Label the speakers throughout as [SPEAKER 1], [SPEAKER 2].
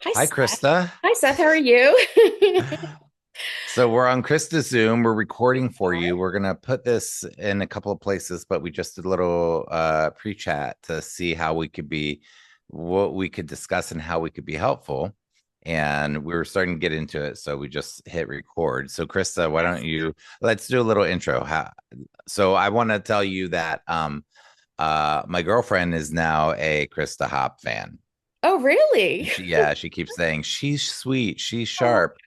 [SPEAKER 1] Hi,
[SPEAKER 2] Hi,
[SPEAKER 1] Seth.
[SPEAKER 2] Krista.
[SPEAKER 1] Hi, Seth. How are you?
[SPEAKER 2] So we're on Krista's Zoom. We're recording for
[SPEAKER 1] Are.
[SPEAKER 2] you. We're gonna put this in a couple of places, but we just did a little pre-chat to see how we could be, what we could discuss and how we could be helpful. And we were starting to get into it, so we just hit record. So Krista, why don't
[SPEAKER 1] Yes.
[SPEAKER 2] you let's do a little intro. So I want to tell you that my girlfriend is now a Krista Hop fan.
[SPEAKER 1] Oh, really?
[SPEAKER 2] She keeps saying she's sweet, she's
[SPEAKER 1] Oh,
[SPEAKER 2] sharp.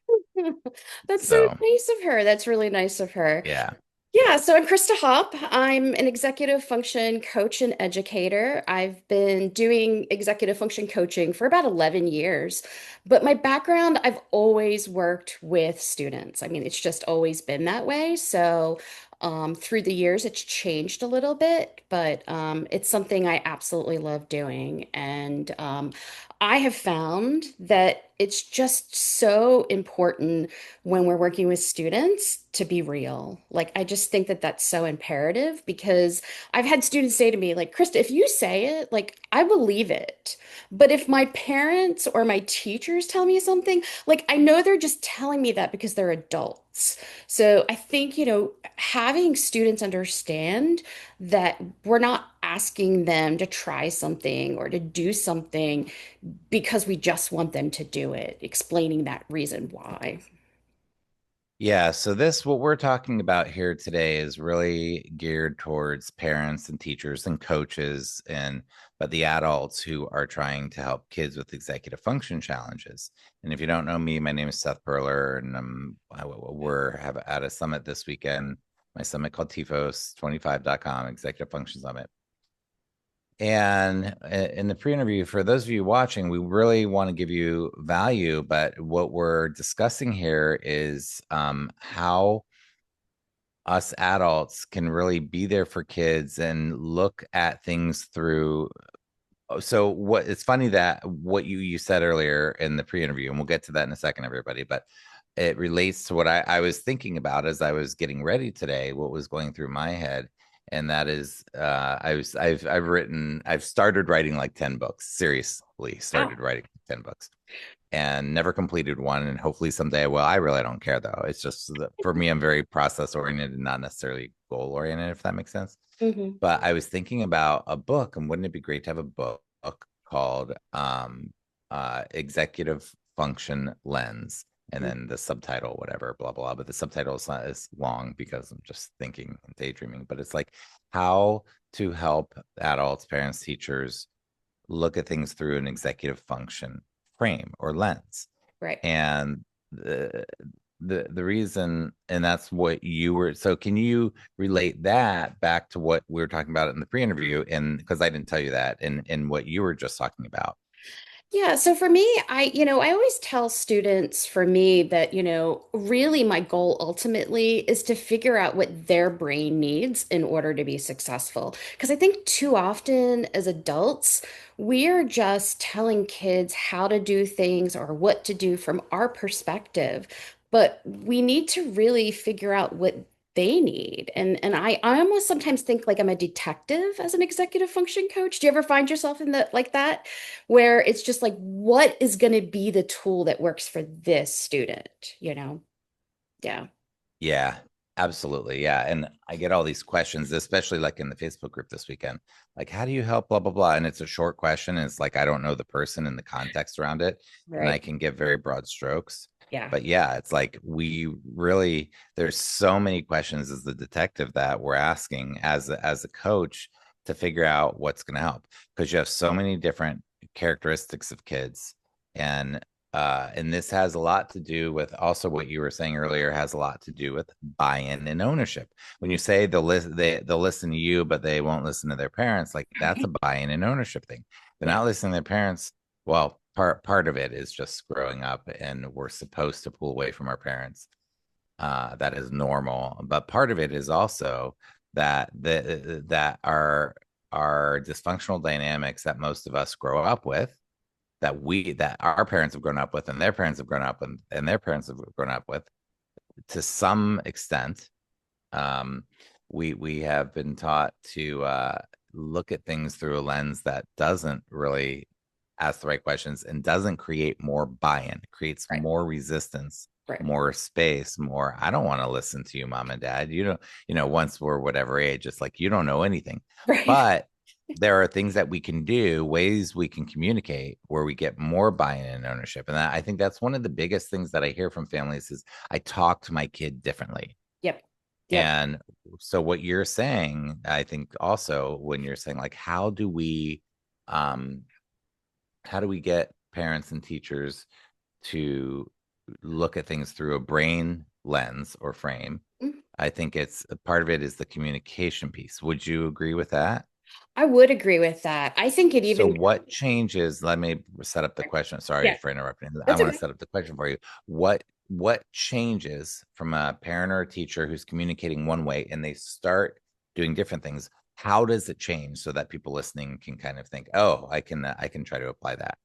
[SPEAKER 1] that's so
[SPEAKER 2] So
[SPEAKER 1] nice of her. That's really nice of her.
[SPEAKER 2] yeah.
[SPEAKER 1] Yeah, so I'm Krista Hopp. I'm an executive function coach and educator. I've been doing executive function coaching for about 11 years. But my background, I've always worked with students. I mean, it's just always been that way. So through the years, it's changed a little bit, but it's something I absolutely love doing. And I have found that it's just so important when we're working with students to be real. Like, I just think that that's so imperative because I've had students say to me, like, Krista, if you say it, like, I believe it. But if my parents or my teachers tell me something, like, I know they're just telling me that because they're adults. So I think, having students understand that we're not asking them to try something or to do something because we just want them to do it, explaining that reason why.
[SPEAKER 2] Yeah, so this what we're talking about here today is really geared towards parents and teachers and coaches and but the adults who are trying to help kids with executive function challenges. And if you don't know me, my name is Seth Perler, and we're have at a summit this weekend, my summit called TIFOS25.com, Executive Function Summit. And in the pre-interview, for those of you watching, we really want to give you value, but what we're discussing here is how us adults can really be there for kids and look at things through. So what it's funny that what you said earlier in the pre-interview, and we'll get to that in a second, everybody, but it relates to what I was thinking about as I was getting ready today, what was going through my head. And that is I've started writing like 10 books, seriously
[SPEAKER 1] Wow.
[SPEAKER 2] started writing 10 books and never completed one. And hopefully someday, well, I really don't care though. It's just that for me, I'm very process oriented and not necessarily goal oriented, if that makes sense.
[SPEAKER 1] Hmm.
[SPEAKER 2] But I was thinking about a book, and wouldn't it be great to have a book called Executive Function Lens? And then the subtitle, whatever, blah, blah. But the subtitle is not as long because I'm just thinking and daydreaming. But it's like how to help adults, parents, teachers look at things through an executive function frame or lens.
[SPEAKER 1] Right.
[SPEAKER 2] And the the reason, and that's what you were, so can you relate that back to what we were talking about in the pre-interview, and because I didn't tell you that, and what you were just talking about.
[SPEAKER 1] Yeah, so for me, I always tell students for me that, really my goal ultimately is to figure out what their brain needs in order to be successful. Because I think too often as adults, we are just telling kids how to do things or what to do from our perspective. But we need to really figure out what they need. And I almost sometimes think like I'm a detective as an executive function coach. Do you ever find yourself in the like that? Where it's just like, what is going to be the tool that works for this student, you know? Yeah.
[SPEAKER 2] Yeah, absolutely. Yeah. And I get all these questions, especially like in the Facebook group this weekend. Like, how do you help? Blah, blah, blah. And it's a short question. And it's like, I don't know the person and the context around it. And I
[SPEAKER 1] Right.
[SPEAKER 2] can give very broad strokes.
[SPEAKER 1] Yeah.
[SPEAKER 2] But yeah, it's like we really, there's so many questions as the detective that we're asking as a coach to figure out what's going to help because you have so many different characteristics of kids. And this has a lot to do with also what you were saying earlier has a lot to do with buy-in and ownership. When you say they'll listen to you, but they won't listen to their parents, like that's a buy-in and ownership thing. They're
[SPEAKER 1] Yeah.
[SPEAKER 2] not listening to their parents. Well, part of it is just growing up, and we're supposed to pull away from our parents. That is normal, but part of it is also that our dysfunctional dynamics that most of us grow up with that our parents have grown up with and their parents have grown up and their parents have grown up with to some extent. um, we have been taught to look at things through a lens that doesn't really ask the right questions and doesn't create more buy-in. It creates
[SPEAKER 1] Right.
[SPEAKER 2] more resistance,
[SPEAKER 1] Right.
[SPEAKER 2] more space, more, I don't want to listen to you, mom and dad. You don't, once we're whatever age, it's like you don't know anything.
[SPEAKER 1] Right.
[SPEAKER 2] But there are things that we can do, ways we can communicate where we get more buy-in and ownership. And I think that's one of the biggest things that I hear from families is I talk to my kid differently.
[SPEAKER 1] Yep. Yep.
[SPEAKER 2] And so what you're saying, I think also when you're saying like um how do we get parents and teachers to look at things through a brain lens or frame?
[SPEAKER 1] Mm.
[SPEAKER 2] I think it's a part of it is the communication piece. Would you agree with that?
[SPEAKER 1] I would agree with that. I think it
[SPEAKER 2] So
[SPEAKER 1] even,
[SPEAKER 2] what changes? Let me set up the question. Sorry
[SPEAKER 1] yeah,
[SPEAKER 2] for interrupting. I
[SPEAKER 1] that's
[SPEAKER 2] want to
[SPEAKER 1] okay.
[SPEAKER 2] set up the question for you. What changes from a parent or a teacher who's communicating one way and they start doing different things? How does it change so that people listening can kind of think, "Oh, I can try to apply that."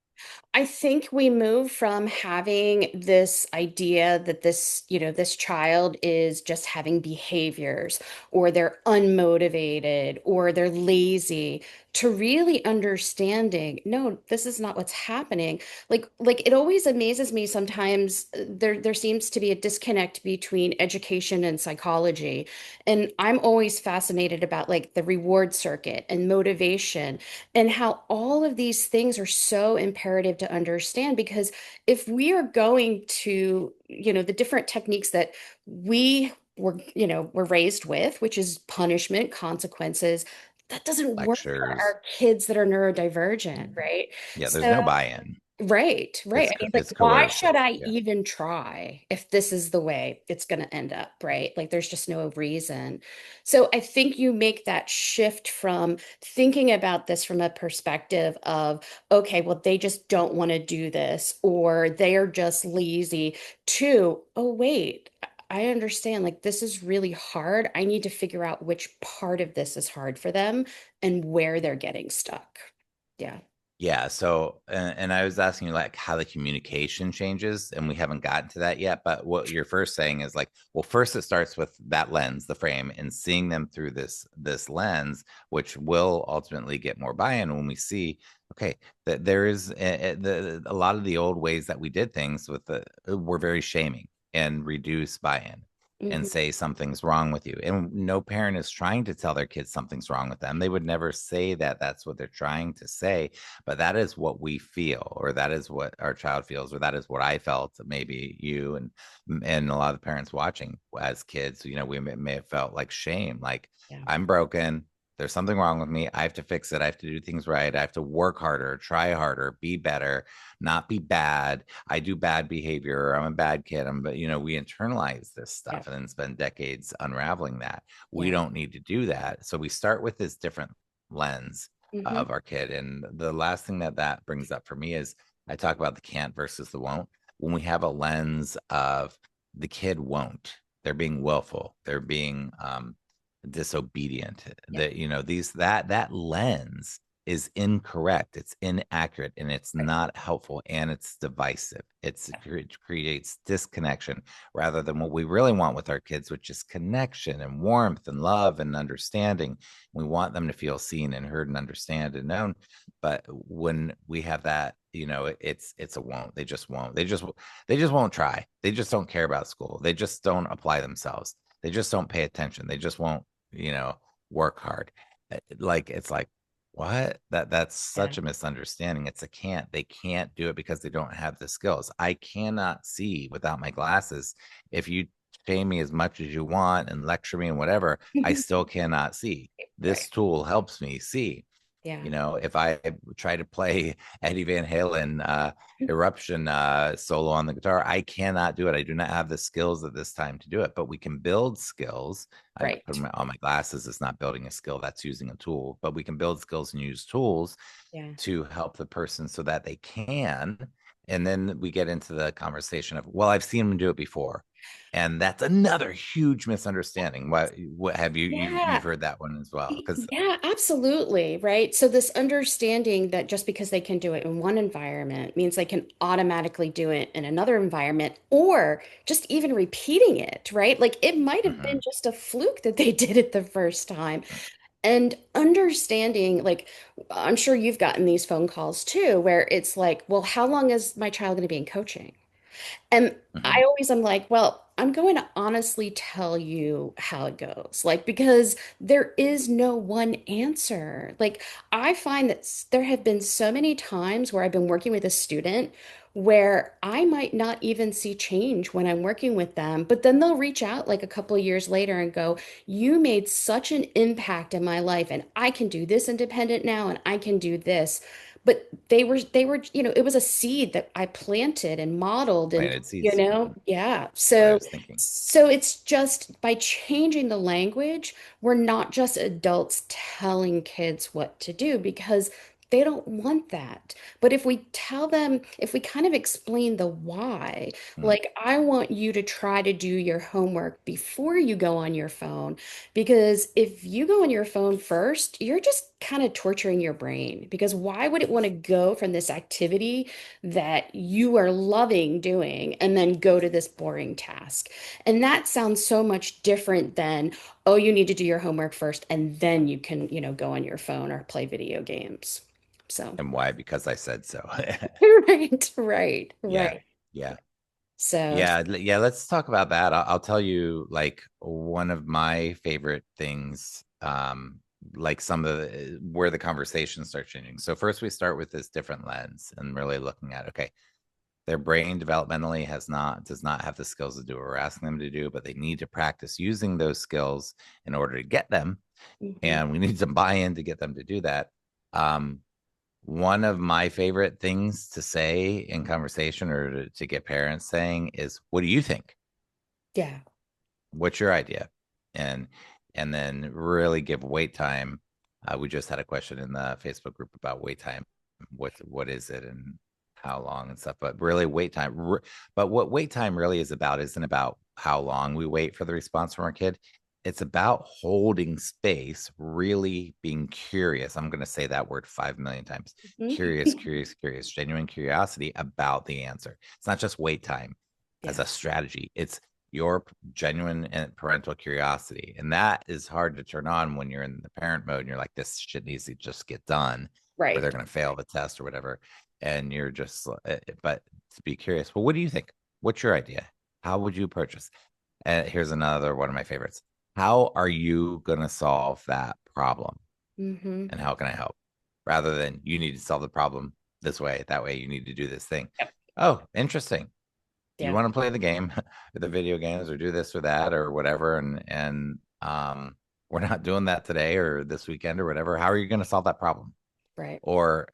[SPEAKER 1] I think we move from having this idea that this child is just having behaviors or they're unmotivated or they're lazy to really understanding, no, this is not what's happening. Like it always amazes me sometimes there seems to be a disconnect between education and psychology. And I'm always fascinated about like the reward circuit and motivation and how all of these things are so imperative to understand because if we are going to, the different techniques that were raised with, which is punishment, consequences, that doesn't work for
[SPEAKER 2] Lectures.
[SPEAKER 1] our kids that are neurodivergent, right?
[SPEAKER 2] Yeah, there's
[SPEAKER 1] So
[SPEAKER 2] no buy-in.
[SPEAKER 1] right, right. I mean, like,
[SPEAKER 2] It's
[SPEAKER 1] why
[SPEAKER 2] coercive.
[SPEAKER 1] should I
[SPEAKER 2] Yeah.
[SPEAKER 1] even try if this is the way it's going to end up, right? Like, there's just no reason. So I think you make that shift from thinking about this from a perspective of, okay, well, they just don't want to do this, or they are just lazy, to, oh, wait, I understand. Like, this is really hard. I need to figure out which part of this is hard for them and where they're getting stuck. Yeah.
[SPEAKER 2] Yeah. So, and I was asking you like how the communication changes, and we haven't gotten to that yet. But what you're first saying is like, well, first it starts with that lens, the frame, and seeing them through this lens, which will ultimately get more buy-in when we see, okay, that there is a lot of the old ways that we did things with the were very shaming and reduce buy-in and
[SPEAKER 1] Hmm.
[SPEAKER 2] say something's wrong with you. And no parent is trying to tell their kids something's wrong with them. They would never say that that's what they're trying to say, but that is what we feel, or that is what our child feels, or that is what I felt. Maybe you and a lot of the parents watching as kids, we may have felt like shame, like
[SPEAKER 1] Yeah.
[SPEAKER 2] I'm broken, there's something wrong with me, I have to fix it, I have to do things right, I have to work harder, try harder, be better, not be bad, I do bad behavior, I'm a bad kid, but we internalize this
[SPEAKER 1] Yeah.
[SPEAKER 2] stuff and then spend decades unraveling that. We
[SPEAKER 1] Yeah.
[SPEAKER 2] don't need to do that, so we start with this different lens
[SPEAKER 1] Hmm.
[SPEAKER 2] of our kid. And the last thing that brings up for me is I talk about the can't versus the won't. When we have a lens of the kid won't, they're being willful, they're being disobedient.
[SPEAKER 1] Yeah.
[SPEAKER 2] That these that lens is incorrect. It's inaccurate and it's
[SPEAKER 1] Right.
[SPEAKER 2] not helpful and it's divisive. It creates disconnection rather than what we really want with our kids, which is connection and warmth and love and understanding. We want them to feel seen and heard and understand and known. But when we have that, it's a won't. They just won't. They just won't try. They just don't care about school. They just don't apply themselves. They just don't pay attention. They just won't, you know, work hard. Like it's like what? That's
[SPEAKER 1] Yeah.
[SPEAKER 2] such a misunderstanding. It's a can't. They can't do it because they don't have the skills. I cannot see without my glasses. If you shame me as much as you want and lecture me and whatever, I still cannot see.
[SPEAKER 1] Right.
[SPEAKER 2] This tool helps me see.
[SPEAKER 1] Yeah.
[SPEAKER 2] If I try to play Eddie Van Halen eruption solo on the guitar, I cannot do it. I do not have the skills at this time to do it, but we can build skills. I put
[SPEAKER 1] Right.
[SPEAKER 2] on my glasses. It's not building a skill, that's using a tool, but we can build skills and use tools
[SPEAKER 1] Yeah.
[SPEAKER 2] to help the person so that they can. And then we get into the conversation of, well, I've seen them do it before. And that's another huge misunderstanding. What have
[SPEAKER 1] Yeah.
[SPEAKER 2] you've heard that one as well? Because
[SPEAKER 1] Yeah, absolutely. Right. So this understanding that just because they can do it in one environment means they can automatically do it in another environment or just even repeating it, right? Like it might have been
[SPEAKER 2] mhm.
[SPEAKER 1] just a fluke that they did it the first time. And understanding, like, I'm sure you've gotten these phone calls too, where it's like, well, how long is my child going to be in coaching? And
[SPEAKER 2] Mhm.
[SPEAKER 1] I always am like, well, I'm going to honestly tell you how it goes. Like, because there is no one answer. Like, I find that there have been so many times where I've been working with a student where I might not even see change when I'm working with them, but then they'll reach out like a couple of years later and go, you made such an impact in my life, and I can do this independent now, and I can do this. But they were, it was a seed that I planted and modeled and,
[SPEAKER 2] Planted seeds. Mhm.
[SPEAKER 1] yeah.
[SPEAKER 2] What I
[SPEAKER 1] So
[SPEAKER 2] was thinking.
[SPEAKER 1] so it's just by changing the language, we're not just adults telling kids what to do because they don't want that. But if we tell them, if we kind of explain the why,
[SPEAKER 2] Mm.
[SPEAKER 1] like, I want you to try to do your homework before you go on your phone, because if you go on your phone first, you're just kind of torturing your brain. Because why would it want to go from this activity that you are loving doing and then go to this boring task? And that sounds so much different than, oh, you need to do your homework first and then you can, go on your phone or play video games. So,
[SPEAKER 2] And why? Because I said so.
[SPEAKER 1] right, right,
[SPEAKER 2] Yeah.
[SPEAKER 1] right.
[SPEAKER 2] Yeah.
[SPEAKER 1] So,
[SPEAKER 2] Yeah. Let's talk about that. I'll tell you, like, one of my favorite things, like some of where the conversation starts changing. So first we start with this different lens and really looking at, okay, their brain developmentally does not have the skills to do what we're asking them to do, but they need to practice using those skills in order to get them.
[SPEAKER 1] mhm,
[SPEAKER 2] And we need to buy in to get them to do that. Um, One of my favorite things to say in conversation or to get parents saying is, what do you think?
[SPEAKER 1] yeah.
[SPEAKER 2] What's your idea? and and then really give wait time. We just had a question in the Facebook group about wait time. What is it and how long and stuff, but really wait time. But what wait time really is about isn't about how long we wait for the response from our kid. It's about holding space, really being curious. I'm going to say that word 5 million times. Curious,
[SPEAKER 1] Mhm.
[SPEAKER 2] curious, curious, genuine curiosity about the answer. It's not just wait time as
[SPEAKER 1] Yeah,
[SPEAKER 2] a strategy. It's your genuine and parental curiosity. And that is hard to turn on when you're in the parent mode and you're like, this shit needs to just get done or they're
[SPEAKER 1] right.
[SPEAKER 2] going to fail the test or whatever. And you're just, but to be curious, well, what do you think? What's your idea? How would you approach this? And here's another one of my favorites. How are you going to solve that problem?
[SPEAKER 1] Hmm.
[SPEAKER 2] And how can I help? Rather than you need to solve the problem this way, that way you need to do this thing.
[SPEAKER 1] Yep.
[SPEAKER 2] Oh, interesting. You
[SPEAKER 1] Yeah.
[SPEAKER 2] want to play the game, the video games, or do this or that or whatever, we're not doing that today or this weekend or whatever. How are you going to solve that problem?
[SPEAKER 1] Right.
[SPEAKER 2] Or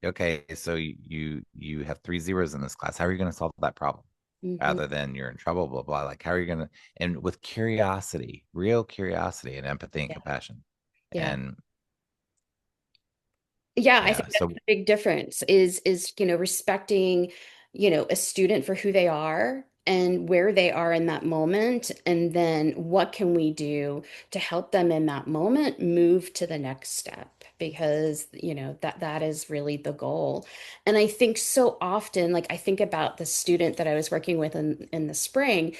[SPEAKER 2] okay, so you have three zeros in this class. How are you going to solve that problem?
[SPEAKER 1] Hmm.
[SPEAKER 2] Rather than you're in trouble, blah blah. Like how are you going to? And with curiosity, real curiosity and empathy and
[SPEAKER 1] Yeah.
[SPEAKER 2] compassion,
[SPEAKER 1] Yeah.
[SPEAKER 2] and
[SPEAKER 1] Yeah, I
[SPEAKER 2] yeah.
[SPEAKER 1] think that's
[SPEAKER 2] So
[SPEAKER 1] the big difference is, respecting, a student for who they are and where they are in that moment, and then what can we do to help them in that moment move to the next step, because, that is really the goal. And I think so often, like, I think about the student that I was working with in the spring,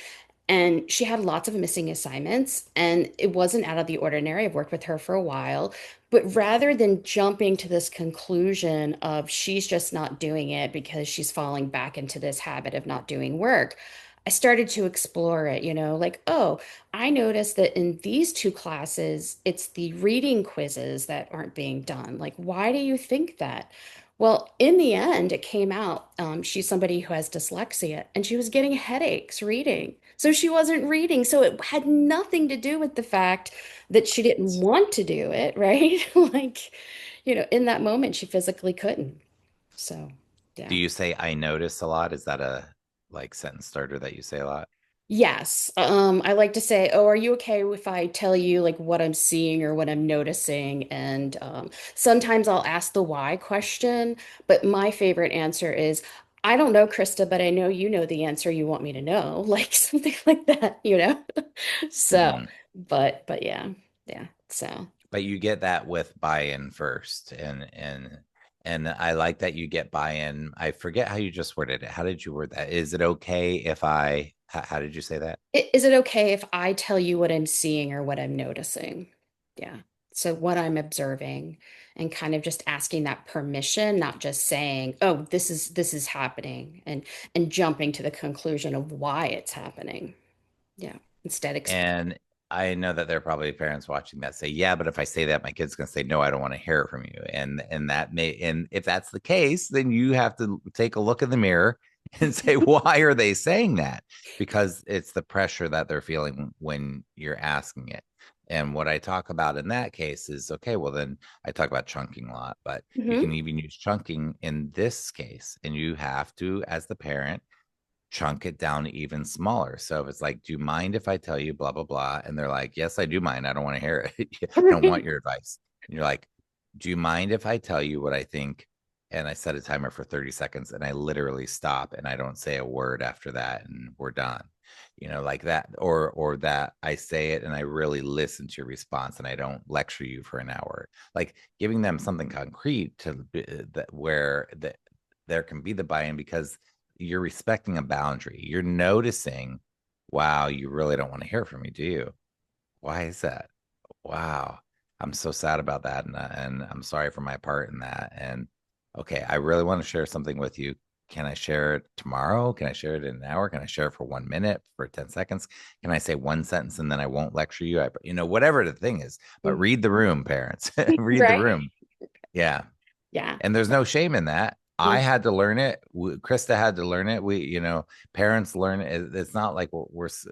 [SPEAKER 1] and she had lots of missing assignments, and it wasn't out of the ordinary. I've worked with her for a while. But rather than jumping to this conclusion of she's just not doing it because she's falling back into this habit of not doing work, I started to explore it, like, oh, I noticed that in these two classes, it's the reading quizzes that aren't being done. Like, why do you think that? Well, in the end, it came out, she's somebody who has dyslexia and she was getting headaches reading. So she wasn't reading. So it had nothing to do with the fact that she didn't want to do it, right? Like, in that moment, she physically couldn't. So,
[SPEAKER 2] do
[SPEAKER 1] yeah.
[SPEAKER 2] you say I notice a lot? Is that a like sentence starter that you say a lot?
[SPEAKER 1] Yes. I like to say, oh, are you okay if I tell you like what I'm seeing or what I'm noticing? And sometimes I'll ask the why question, but my favorite answer is, I don't know, Krista, but I know you know the answer you want me to know, like something like that. So,
[SPEAKER 2] Mm-hmm.
[SPEAKER 1] but yeah, yeah. So.
[SPEAKER 2] But you get that with buy-in first, and I like that you get buy-in. I forget how you just worded it. How did you word that? Is it okay if how did you say that?
[SPEAKER 1] Is it okay if I tell you what I'm seeing or what I'm noticing? Yeah. So what I'm observing and kind of just asking that permission, not just saying, "Oh, this is happening," and jumping to the conclusion of why it's happening. Yeah, instead explain.
[SPEAKER 2] And I know that there are probably parents watching that say, "Yeah, but if I say that, my kid's going to say no. I don't want to hear it from you." And that may, and if that's the case, then you have to take a look in the mirror and say, "Why are they saying that?" Because it's the pressure that they're feeling when you're asking it. And what I talk about in that case is, okay, well then I talk about chunking a lot, but you
[SPEAKER 1] Hmm.
[SPEAKER 2] can even use chunking in this case, and you have to, as the parent, chunk it down even smaller. So if it's like, do you mind if I tell you blah, blah, blah? And they're like, yes, I do mind. I don't want to hear it. I don't want your advice. And you're like, do you mind if I tell you what I think? And I set a timer for 30 seconds and I literally stop and I don't say a word after that and we're done. Like that, or that I say it and I really listen to your response and I don't lecture you for an hour. Like giving them something concrete to that where that there can be the buy-in because you're respecting a boundary. You're noticing, wow, you really don't want to hear from me, do you? Why is that? Wow, I'm so sad about that, and I'm sorry for my part in that. And okay, I really want to share something with you. Can I share it tomorrow? Can I share it in an hour? Can I share it for 1 minute, for 10 seconds? Can I say one sentence and then I won't lecture you? Whatever the thing is, but read the room, parents. Read the
[SPEAKER 1] Right?
[SPEAKER 2] room. Yeah.
[SPEAKER 1] Yeah.
[SPEAKER 2] And there's no shame in that. I
[SPEAKER 1] Mm.
[SPEAKER 2] had to learn it. Krista had to learn it. Parents learn it. It's not like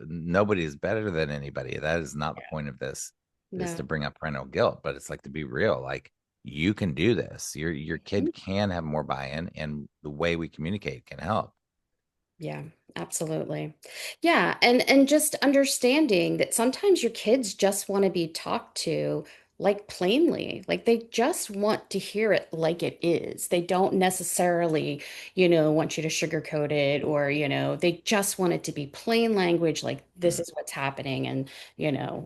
[SPEAKER 2] nobody is better than anybody. That is not the point of this, is to
[SPEAKER 1] No.
[SPEAKER 2] bring up parental guilt, but it's like to be real. Like you can do this. Your kid can have more buy-in, and the way we communicate can help.
[SPEAKER 1] Yeah, absolutely. Yeah, and just understanding that sometimes your kids just want to be talked to like plainly. Like they just want to hear it like it is. They don't necessarily, want you to sugarcoat it or, they just want it to be plain language like this
[SPEAKER 2] Mm.
[SPEAKER 1] is what's happening and,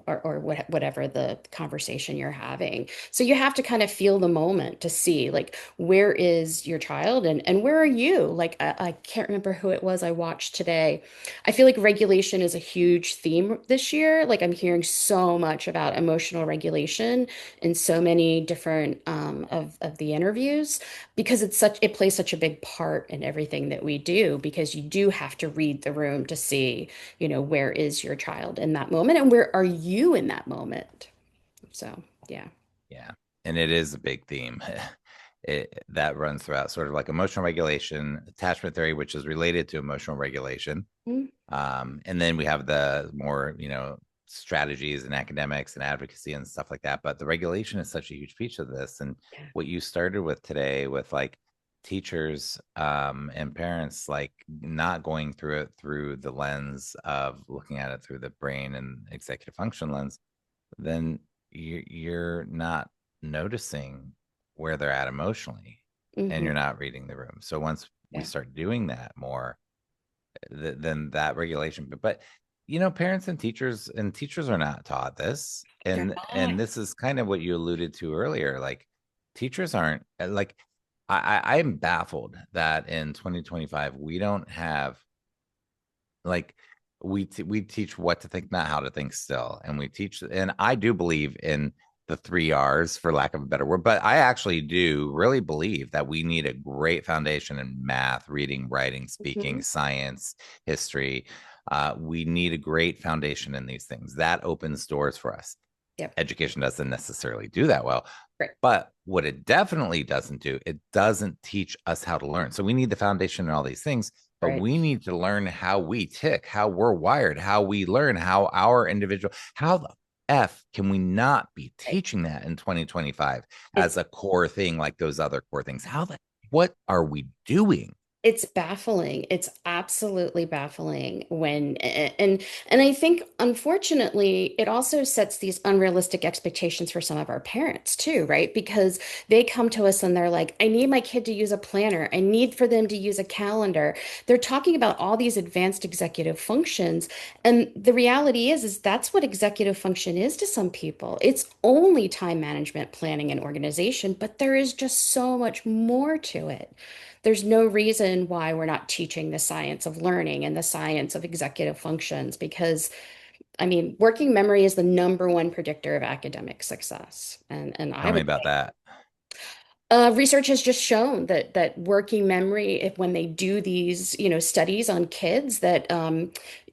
[SPEAKER 1] or whatever the conversation you're having. So you have to kind of feel the moment to see like where is your child and where are you? Like I can't remember who it was I watched today. I feel like regulation is a huge theme this year. Like I'm hearing so much about emotional regulation in so many different of the interviews because it plays such a big part in everything that we do because you do have to read the room to see, where is your child in that moment and where are you in that moment. So, yeah.
[SPEAKER 2] Yeah. And it is a big theme. That runs throughout sort of like emotional regulation, attachment theory, which is related to emotional regulation.
[SPEAKER 1] Mm.
[SPEAKER 2] And then we have the more, strategies and academics and advocacy and stuff like that. But the regulation is such a huge piece of this. And
[SPEAKER 1] Yeah.
[SPEAKER 2] what you started with today with like teachers and parents, like not going through it through the lens of looking at it through the brain and executive function lens, then you're not noticing where they're at emotionally and
[SPEAKER 1] Hmm.
[SPEAKER 2] you're not reading the room. So once we
[SPEAKER 1] Yeah.
[SPEAKER 2] start doing that more, then that regulation, but parents and teachers are not taught this.
[SPEAKER 1] They're
[SPEAKER 2] And
[SPEAKER 1] not.
[SPEAKER 2] this is kind of what you alluded to earlier. Like teachers aren't like I'm baffled that in 2025 we don't have like we teach what to think, not how to think still. And we teach, and I do believe in the three R's, for lack of a better word, but I actually do really believe that we need a great foundation in math, reading, writing, speaking,
[SPEAKER 1] Hmm.
[SPEAKER 2] science, history. We need a great foundation in these things that opens doors for us.
[SPEAKER 1] Yep.
[SPEAKER 2] Education doesn't necessarily do that well.
[SPEAKER 1] Right.
[SPEAKER 2] But what it definitely doesn't do, it doesn't teach us how to learn. So we need the foundation and all these things, but
[SPEAKER 1] Right.
[SPEAKER 2] we need to learn how we tick, how we're wired, how we learn, how our individual, how the F can we not be
[SPEAKER 1] Right.
[SPEAKER 2] teaching that in 2025 as
[SPEAKER 1] It's
[SPEAKER 2] a core thing like those other core things? What are we doing?
[SPEAKER 1] It's baffling. It's absolutely baffling and I think unfortunately it also sets these unrealistic expectations for some of our parents too, right? Because they come to us and they're like, I need my kid to use a planner. I need for them to use a calendar. They're talking about all these advanced executive functions, and the reality is that's what executive function is to some people. It's only time management, planning, and organization, but there is just so much more to it. There's no reason why we're not teaching the science of learning and the science of executive functions because I mean, working memory is the number one predictor of academic success. And I
[SPEAKER 2] Tell me
[SPEAKER 1] would
[SPEAKER 2] about that.
[SPEAKER 1] research has just shown that working memory, if when they do these, studies on kids, that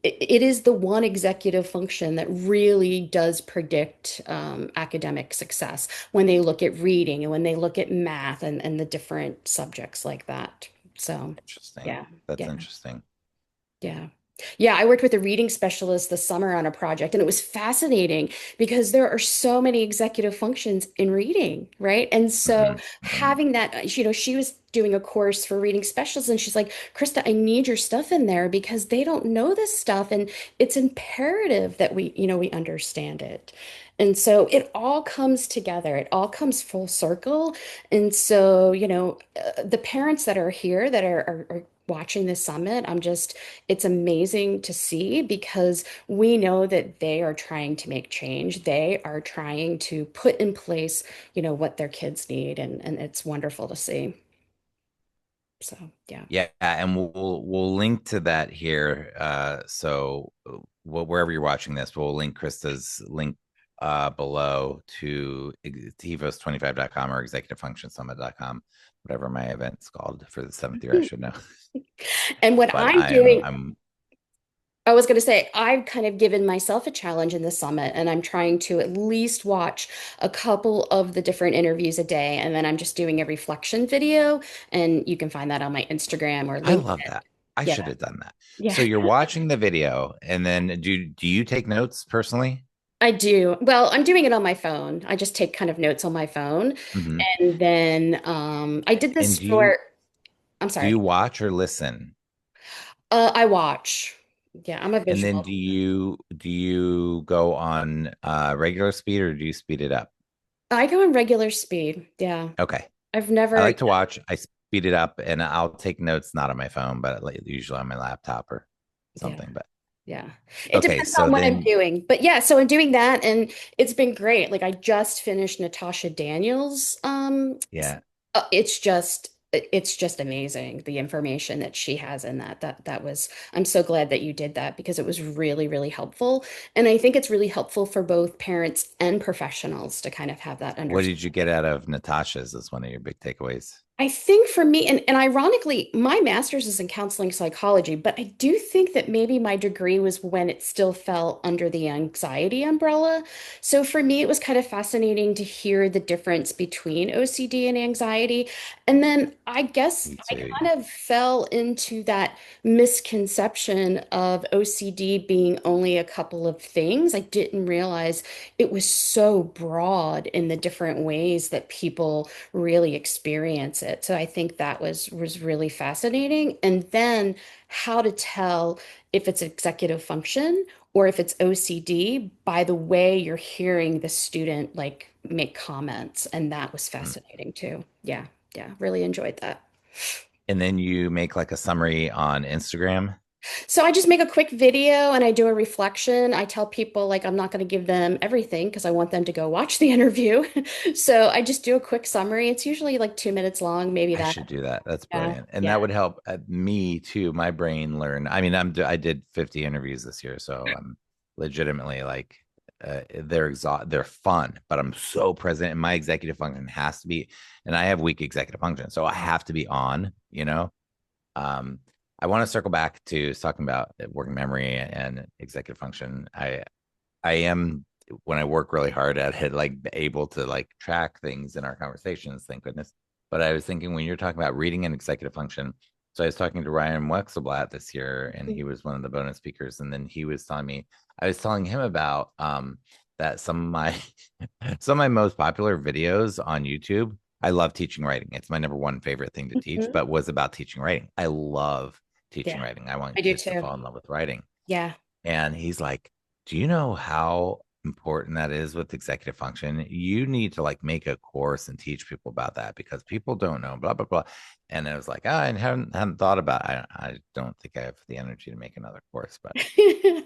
[SPEAKER 1] it is the one executive function that really does predict academic success when they look at reading and when they look at math and the different subjects like that. So,
[SPEAKER 2] Interesting.
[SPEAKER 1] yeah,
[SPEAKER 2] That's
[SPEAKER 1] yeah.
[SPEAKER 2] interesting.
[SPEAKER 1] Yeah. Yeah, I worked with a reading specialist this summer on a project, and it was fascinating because there are so many executive functions in reading, right? And so
[SPEAKER 2] Hmm. Hmm.
[SPEAKER 1] having that, she was doing a course for reading specialists, and she's like, Krista, I need your stuff in there because they don't know this stuff, and it's imperative that we understand it. And so it all comes together. It all comes full circle. And so, the parents that are here that are watching this summit, it's amazing to see because we know that they are trying to make change. They are trying to put in place, what their kids need, and it's wonderful to see. So, yeah.
[SPEAKER 2] Yeah, and we'll link to that here. So wherever you're watching this, we'll link Krista's link below to tivos25.com or executivefunctionsummit.com, whatever my event's called for the seventh year. I should know.
[SPEAKER 1] And what
[SPEAKER 2] But
[SPEAKER 1] I'm
[SPEAKER 2] I'm
[SPEAKER 1] doing,
[SPEAKER 2] I'm
[SPEAKER 1] I was going to say, I've kind of given myself a challenge in the summit, and I'm trying to at least watch a couple of the different interviews a day. And then I'm just doing a reflection video, and you can find that on my Instagram or
[SPEAKER 2] I
[SPEAKER 1] LinkedIn.
[SPEAKER 2] love that. I
[SPEAKER 1] Yeah.
[SPEAKER 2] should have done that.
[SPEAKER 1] Yeah.
[SPEAKER 2] So you're watching the video and then do you take notes personally?
[SPEAKER 1] I do. Well, I'm doing it on my phone. I just take kind of notes on my phone.
[SPEAKER 2] Hmm.
[SPEAKER 1] And then I did
[SPEAKER 2] And
[SPEAKER 1] this for, I'm
[SPEAKER 2] do
[SPEAKER 1] sorry.
[SPEAKER 2] you watch or listen?
[SPEAKER 1] I watch. Yeah, I'm a
[SPEAKER 2] And then
[SPEAKER 1] visual.
[SPEAKER 2] do you go on regular speed or do you speed it up?
[SPEAKER 1] I go in regular speed. Yeah.
[SPEAKER 2] Okay.
[SPEAKER 1] I've
[SPEAKER 2] I
[SPEAKER 1] never,
[SPEAKER 2] like to watch. I speed it up and I'll take notes not on my phone, but like usually on my laptop or
[SPEAKER 1] yeah.
[SPEAKER 2] something. But
[SPEAKER 1] Yeah. It
[SPEAKER 2] okay,
[SPEAKER 1] depends
[SPEAKER 2] so
[SPEAKER 1] on what I'm
[SPEAKER 2] then
[SPEAKER 1] doing. But yeah, so I'm doing that and it's been great. Like I just finished Natasha Daniels.
[SPEAKER 2] yeah.
[SPEAKER 1] It's just amazing the information that she has in that. That was I'm so glad that you did that because it was really, really helpful. And I think it's really helpful for both parents and professionals to kind of have that
[SPEAKER 2] What
[SPEAKER 1] understanding.
[SPEAKER 2] did you get out of Natasha's is one of your big takeaways.
[SPEAKER 1] I think for me, and ironically, my master's is in counseling psychology, but I do think that maybe my degree was when it still fell under the anxiety umbrella. So for me, it was kind of fascinating to hear the difference between OCD and anxiety. And then I guess
[SPEAKER 2] Me
[SPEAKER 1] I
[SPEAKER 2] too.
[SPEAKER 1] kind of fell into that misconception of OCD being only a couple of things. I didn't realize it was so broad in the different ways that people really experience it. So I think that was really fascinating. And then how to tell if it's executive function or if it's OCD by the way you're hearing the student like make comments. And that was
[SPEAKER 2] Mm.
[SPEAKER 1] fascinating too. Yeah, yeah, really enjoyed that.
[SPEAKER 2] And then you make like a summary on Instagram.
[SPEAKER 1] So I just make a quick video and I do a reflection. I tell people like I'm not going to give them everything because I want them to go watch the interview. So I just do a quick summary. It's usually like 2 minutes long, maybe
[SPEAKER 2] I
[SPEAKER 1] that.
[SPEAKER 2] should do that. That's
[SPEAKER 1] Yeah.
[SPEAKER 2] brilliant. And that
[SPEAKER 1] Yeah.
[SPEAKER 2] would help me too. My brain learn. I mean, I did 50 interviews this year, so I'm legitimately like they're fun, but I'm so present and my executive function has to be and I have weak executive function. So I have to be on. Um I want to circle back to talking about working memory and executive function. I am when I work really hard at it, like able to like track things in our conversations, thank goodness. But I was thinking when you're talking about reading and executive function, so I was talking to Ryan Wexelblatt this year, and he was one of the bonus speakers, and then he was telling me, I was telling him about that some of my some of my most popular videos on YouTube. I love teaching writing. It's my number one favorite thing to teach,
[SPEAKER 1] Mhm.
[SPEAKER 2] but was about teaching writing. I love teaching
[SPEAKER 1] Yeah,
[SPEAKER 2] writing. I want
[SPEAKER 1] I do
[SPEAKER 2] kids to
[SPEAKER 1] too.
[SPEAKER 2] fall in love with writing.
[SPEAKER 1] Yeah.
[SPEAKER 2] And he's like, do you know how important that is with executive function? You need to like make a course and teach people about that because people don't know, blah, blah, blah. And I was like, I haven't thought about it. I don't think I have the energy to make another course, but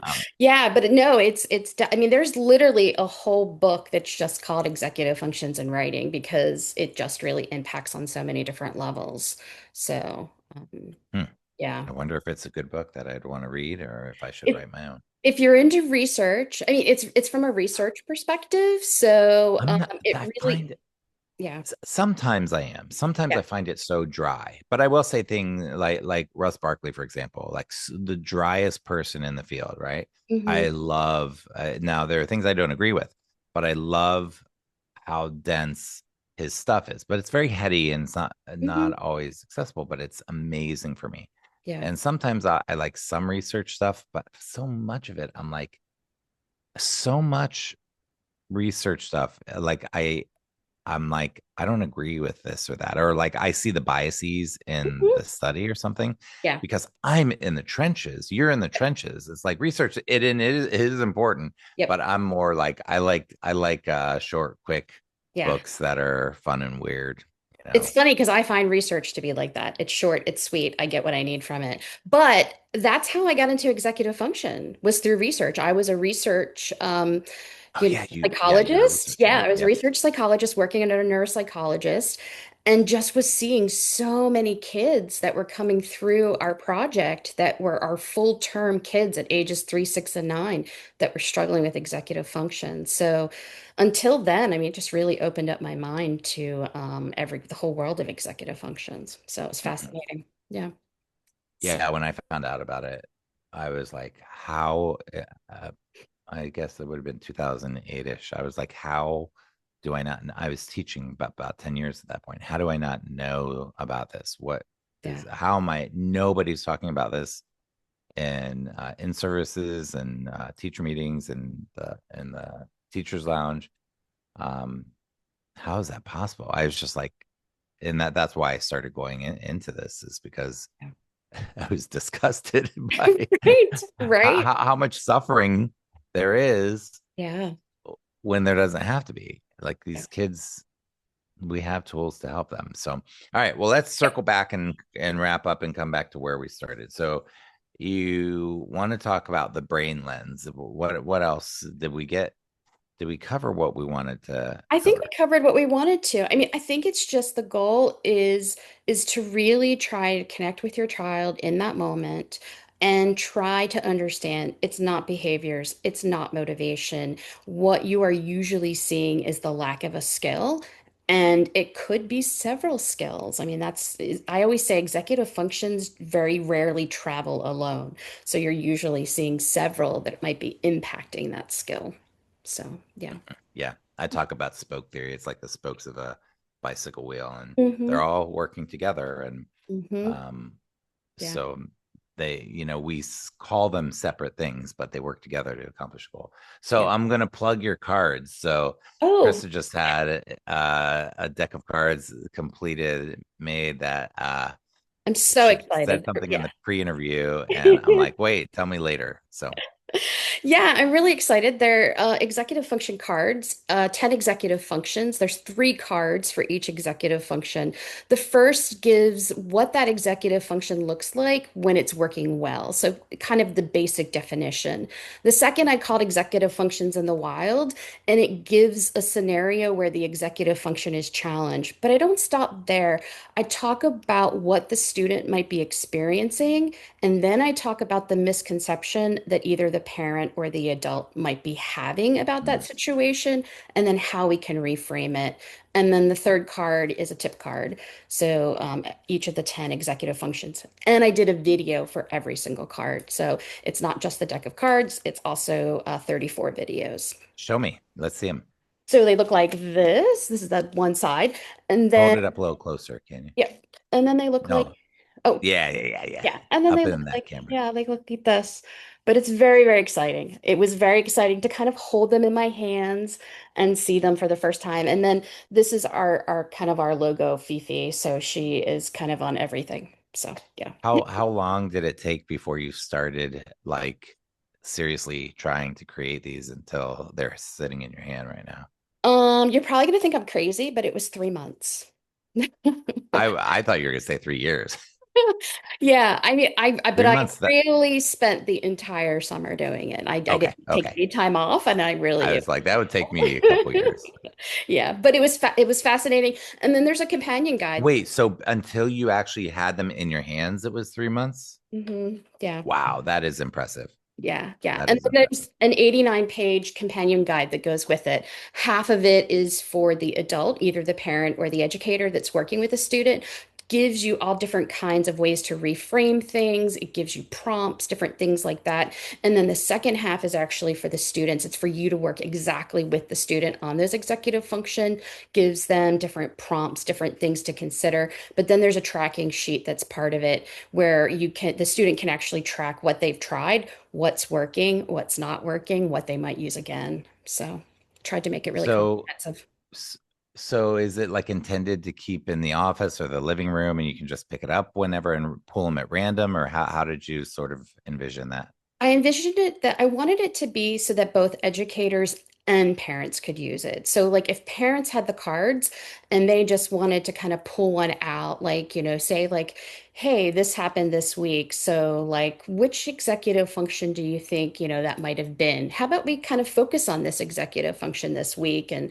[SPEAKER 2] um,
[SPEAKER 1] Yeah, but no, I mean, there's literally a whole book that's just called Executive Functions in Writing because it just really impacts on so many different levels. So,
[SPEAKER 2] hmm,
[SPEAKER 1] yeah.
[SPEAKER 2] I wonder if it's a good book that I'd want to read or if I should
[SPEAKER 1] It
[SPEAKER 2] write my own.
[SPEAKER 1] If you're into research, I mean, it's from a research perspective, so
[SPEAKER 2] I'm not,
[SPEAKER 1] it
[SPEAKER 2] I
[SPEAKER 1] really,
[SPEAKER 2] find
[SPEAKER 1] yeah.
[SPEAKER 2] sometimes I am. Sometimes
[SPEAKER 1] Yeah.
[SPEAKER 2] I find it so dry. But I will say things like Russ Barkley, for example, like the driest person in the field, right?
[SPEAKER 1] Hmm.
[SPEAKER 2] I love now there are things I don't agree with, but I love how dense his stuff is. But it's very heady and it's not
[SPEAKER 1] Hmm.
[SPEAKER 2] always accessible, but it's amazing for me.
[SPEAKER 1] Yeah.
[SPEAKER 2] And sometimes I like some research stuff, but so much of it, I'm like, so much research stuff. I'm like, I don't agree with this or that, or like I see the biases in
[SPEAKER 1] Hmm.
[SPEAKER 2] the study or something
[SPEAKER 1] Yeah.
[SPEAKER 2] because I'm in the trenches. You're in the trenches. It's like research, it is important,
[SPEAKER 1] Yep.
[SPEAKER 2] but I'm more like I like short, quick
[SPEAKER 1] Yeah.
[SPEAKER 2] books that are fun and weird, you
[SPEAKER 1] It's
[SPEAKER 2] know.
[SPEAKER 1] funny because I find research to be like that. It's short, it's sweet. I get what I need from it. But that's how I got into executive function was through research. I was a research
[SPEAKER 2] Oh yeah, you're a
[SPEAKER 1] psychologist. Yeah,
[SPEAKER 2] researcher.
[SPEAKER 1] I was a
[SPEAKER 2] Yep.
[SPEAKER 1] research psychologist working under a neuropsychologist and just was seeing so many kids that were coming through our project that were our full-term kids at ages 3, 6, and 9 that were struggling with executive function. So until then, I mean, it just really opened up my mind to the whole world of executive functions. So it was
[SPEAKER 2] Mhm.
[SPEAKER 1] fascinating. Yeah. So,
[SPEAKER 2] Yeah, when I found out about it, I was like, how I guess it would have been 2008-ish. I was like, how do I not? I was teaching about 10 years at that point. How do I not know about this? What
[SPEAKER 1] yeah.
[SPEAKER 2] is, how am I, nobody's talking about this in services and teacher meetings and the teacher's lounge. Um, how is that possible? I was just like, and that's why I started going into this is because
[SPEAKER 1] Yeah.
[SPEAKER 2] I was disgusted by
[SPEAKER 1] Right. Right.
[SPEAKER 2] how much suffering there is
[SPEAKER 1] Yeah.
[SPEAKER 2] when there doesn't have to be. Like
[SPEAKER 1] Yeah.
[SPEAKER 2] these kids, we have tools to help them. So, all right, well, let's
[SPEAKER 1] Yep.
[SPEAKER 2] circle back and wrap up and come back to where we started. So, you want to talk about the brain lens? What else did we get? Did we cover what we wanted to
[SPEAKER 1] I think we
[SPEAKER 2] cover?
[SPEAKER 1] covered what we wanted to. I mean, I think it's just the goal is to really try to connect with your child in that moment and try to understand it's not behaviors, it's not motivation. What you are usually seeing is the lack of a skill, and it could be several skills. I mean, I always say executive functions very rarely travel alone. So you're usually seeing several that might be impacting that skill. So, yeah.
[SPEAKER 2] Yeah, I talk about spoke theory. It's like the spokes of a bicycle wheel, and they're
[SPEAKER 1] Hmm.
[SPEAKER 2] all working together. And
[SPEAKER 1] Hmm.
[SPEAKER 2] um,
[SPEAKER 1] Yeah.
[SPEAKER 2] so we call them separate things, but they work together to accomplish a goal. So
[SPEAKER 1] Yeah.
[SPEAKER 2] I'm going to plug your cards. So
[SPEAKER 1] Oh,
[SPEAKER 2] Krista just had a deck of cards completed, made that
[SPEAKER 1] I'm so
[SPEAKER 2] she said
[SPEAKER 1] excited.
[SPEAKER 2] something in
[SPEAKER 1] Yeah.
[SPEAKER 2] the pre-interview, and I'm like, wait, tell me later. So
[SPEAKER 1] Yeah, I'm really excited. They're executive function cards, 10 executive functions. There's 3 cards for each executive function. The first gives what that executive function looks like when it's working well. So, kind of the basic definition. The second I called executive functions in the wild, and it gives a scenario where the executive function is challenged. But I don't stop there. I talk about what the student might be experiencing. And then I talk about the misconception that either the parent or the adult might be having about that
[SPEAKER 2] mm,
[SPEAKER 1] situation, and then how we can reframe it. And then the third card is a tip card. So each of the 10 executive functions. And I did a video for every single card. So it's not just the deck of cards, it's also 34 videos.
[SPEAKER 2] show me. Let's see them.
[SPEAKER 1] So they look like this. This is that one side. And
[SPEAKER 2] Hold
[SPEAKER 1] then,
[SPEAKER 2] it up a little closer, can you?
[SPEAKER 1] yeah. And then they look like,
[SPEAKER 2] No.
[SPEAKER 1] oh,
[SPEAKER 2] Yeah.
[SPEAKER 1] yeah, and then
[SPEAKER 2] Up
[SPEAKER 1] they look
[SPEAKER 2] in that
[SPEAKER 1] like,
[SPEAKER 2] camera.
[SPEAKER 1] yeah, they look like this. But it's very, very exciting. It was very exciting to kind of hold them in my hands and see them for the first time. And then this is our kind of our logo, Fifi. So she is kind of on everything. So yeah.
[SPEAKER 2] How long did it take before you started like seriously trying to create these until they're sitting in your hand right now?
[SPEAKER 1] You're probably gonna think I'm crazy, but it was 3 months.
[SPEAKER 2] I thought you were gonna say 3 years.
[SPEAKER 1] Yeah, I mean, but
[SPEAKER 2] Three
[SPEAKER 1] I
[SPEAKER 2] months that
[SPEAKER 1] really spent the entire summer doing it. I
[SPEAKER 2] okay,
[SPEAKER 1] didn't take
[SPEAKER 2] okay.
[SPEAKER 1] any time off, and I
[SPEAKER 2] I
[SPEAKER 1] really,
[SPEAKER 2] was like, that would take me a couple years.
[SPEAKER 1] yeah, but it was fascinating. And then there's a companion guide.
[SPEAKER 2] Wait, so until you actually had them in your hands, it was 3 months?
[SPEAKER 1] Yeah.
[SPEAKER 2] Wow, that is impressive.
[SPEAKER 1] Yeah, yeah.
[SPEAKER 2] That
[SPEAKER 1] And
[SPEAKER 2] is
[SPEAKER 1] then
[SPEAKER 2] impressive.
[SPEAKER 1] there's an 89-page companion guide that goes with it. Half of it is for the adult, either the parent or the educator that's working with a student. Gives you all different kinds of ways to reframe things. It gives you prompts, different things like that. And then the second half is actually for the students. It's for you to work exactly with the student on those executive function, gives them different prompts, different things to consider. But then there's a tracking sheet that's part of it where the student can actually track what they've tried, what's working, what's not working, what they might use again. So tried to make it really
[SPEAKER 2] So,
[SPEAKER 1] comprehensive.
[SPEAKER 2] s- so is it like intended to keep in the office or the living room and you can just pick it up whenever and pull them at random, or how did you sort of envision that?
[SPEAKER 1] I envisioned it that I wanted it to be so that both educators and parents could use it. So, like, if parents had the cards and they just wanted to kind of pull one out, like, say, like, hey, this happened this week. So, like, which executive function do you think, that might have been? How about we kind of focus on this executive function this week? And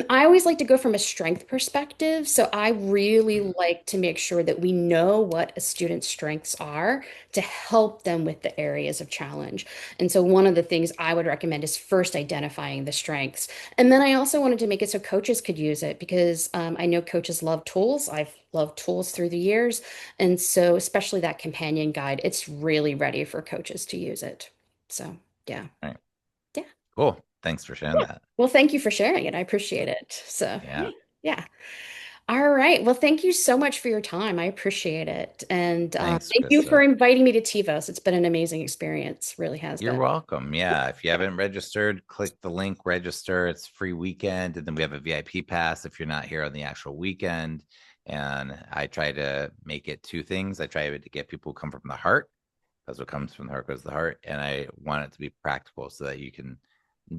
[SPEAKER 1] I always like to go from a strength perspective. So, I really
[SPEAKER 2] Mm.
[SPEAKER 1] like to make sure that we know what a student's strengths are to help them with the areas of challenge. And so one of the things I would recommend is first identifying the strengths. And then I also wanted to make it so coaches could use it because I know coaches love tools. I've loved tools through the years. And so especially that companion guide, it's really ready for coaches to use it. So yeah.
[SPEAKER 2] All right.
[SPEAKER 1] Yeah.
[SPEAKER 2] Cool. Thanks for sharing
[SPEAKER 1] Yeah.
[SPEAKER 2] that.
[SPEAKER 1] Well, thank you for sharing it. I appreciate it. So yeah.
[SPEAKER 2] Yeah.
[SPEAKER 1] Yeah. All right. Well, thank you so much for your time. I appreciate it. And
[SPEAKER 2] Thanks,
[SPEAKER 1] thank you for
[SPEAKER 2] Krista.
[SPEAKER 1] inviting me to TiVos. It's been an amazing experience. Really has
[SPEAKER 2] You're
[SPEAKER 1] been.
[SPEAKER 2] welcome. Yeah. If you
[SPEAKER 1] Yeah.
[SPEAKER 2] haven't registered, click the link, register. It's free weekend. And then we have a VIP pass if you're not here on the actual weekend. And I try to make it two things. I try to get people who come from the heart, because what comes from the heart goes to the heart. And I want it to be practical so that you can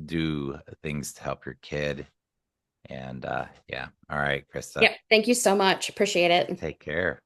[SPEAKER 2] do things to help your kid. And yeah. All right, Krista,
[SPEAKER 1] Yeah. Thank you so much. Appreciate it.
[SPEAKER 2] take care.